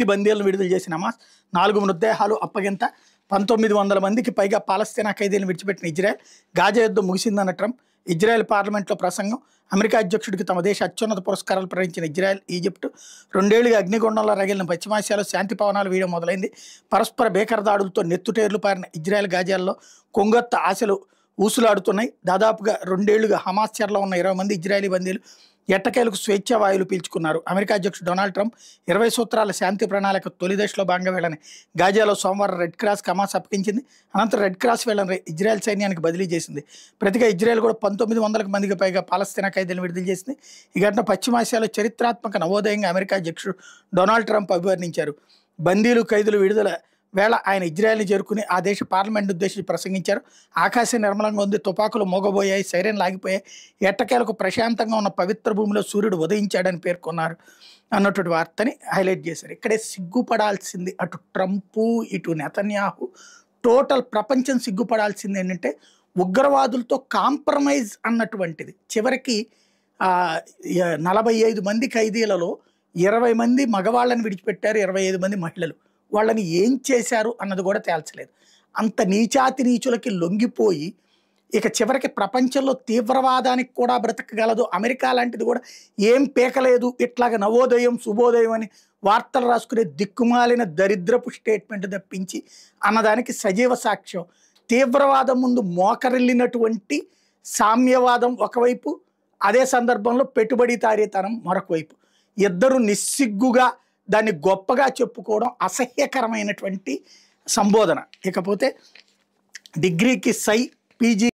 బందీలను విడుదల చేసిన హమాస్ 4 మృతదేహాలు అప్పగింత 1900 మందికి పైగా పాలస్తీనా ఖైదీలను విడిచిపెట్టిన ఇజ్రాయెల్ గాజా యుద్ధం ముగిసిందన్న ట్రంప్ ఇజ్రాయెల్ పార్లమెంట్లో ప్రసంగం అమెరికా అధ్యక్షుడికి తమ దేశ అత్యున్నత పురస్కారాలు ప్రకటించిన ఇజ్రాయెల్ ఈజిప్టు 2 ఏళ్లుగా అగ్నిగుండంలో రగిలిన పశ్చిమాసియాలో శాంతి పవనాలు వీయడం మొదలైంది పరస్పర భీకర దాడులతో నెత్తుటేర్లు పారిన ఇజ్రాయెల్ గాజాల్లో కొంగొత్త ఆశలు ఊసులాడుతున్నాయి దాదాపుగా 2 ఏళ్లుగా హమాస్ చెరలో ఉన్న 20 మంది ఇజ్రాయలీ బందీలు ఎట్టకేలకు స్వేచ్ఛా వాయువులు పీల్చుకున్నారు అమెరికా అధ్యక్షుడు డొనాల్డ్ ట్రంప్ 20 సూత్రాల శాంతి ప్రణాళిక తొలి దశలో భాగంగా వీళ్ళని గాజాలో సోమవారం రెడ్ క్రాస్ హమాస్ అప్పగించింది అనంతరం రెడ్ క్రాస్ వీళ్ళని ఇజ్రాయెల్ సైన్యానికి బదిలీ చేసింది ప్రతిగా ఇజ్రాయెల్ కూడా 1900 మందికి పైగా పాలస్తీనా ఖైదీలను విడుదల చేసింది ఈ ఘటన పశ్చిమాసియాలో చరిత్రాత్మక నవోదయంగా అమెరికా అధ్యక్షుడు డొనాల్డ్ ట్రంప్ అభివర్ణించారు బందీలు ఖైదీలు విడుదల వేళ ఆయన ఇజ్రాయెల్ని చేరుకుని ఆ దేశ పార్లమెంట్ ఉద్దేశించి ప్రసంగించారు ఆకాశం నిర్మలంగా ఉంది తుపాకులు మోగబోయాయి సైరన్ లాగిపోయాయి ఎట్టకేలకు ప్రశాంతంగా ఉన్న పవిత్ర భూమిలో సూర్యుడు ఉదయించాడని పేర్కొన్నారు అన్నటువంటి వార్తని హైలైట్ చేశారు ఇక్కడే సిగ్గుపడాల్సింది అటు ట్రంపు ఇటు నెతన్యాహు టోటల్ ప్రపంచం సిగ్గుపడాల్సింది ఏంటంటే ఉగ్రవాదులతో కాంప్రమైజ్ అన్నటువంటిది చివరికి 45 మంది ఖైదీలలో 20 మంది మగవాళ్ళని విడిచిపెట్టారు 25 మంది మహిళలు వాళ్ళని ఏం చేశారు అన్నది కూడా తేల్చలేదు అంత నీచాతి నీచులకి లొంగిపోయి ఇక చివరికి ప్రపంచంలో తీవ్రవాదానికి కూడా బ్రతకగలదు అమెరికా లాంటిది కూడా ఏం పీకలేదు ఇట్లాగ నవోదయం శుభోదయం అని వార్తలు రాసుకునే దిక్కుమాలిన దరిద్రపు స్టేట్మెంట్ తప్పించి అన్నదానికి సజీవ సాక్ష్యం తీవ్రవాదం ముందు మోకరిల్లినటువంటి సామ్యవాదం ఒకవైపు అదే సందర్భంలో పెట్టుబడి తారీతనం మరొక వైపు ఇద్దరు నిస్సిగ్గుగా దాన్ని గొప్పగా చెప్పుకోవడం అసహ్యకరమైనటువంటి సంబోధన ఇకపోతే డిగ్రీకి సై పీజీ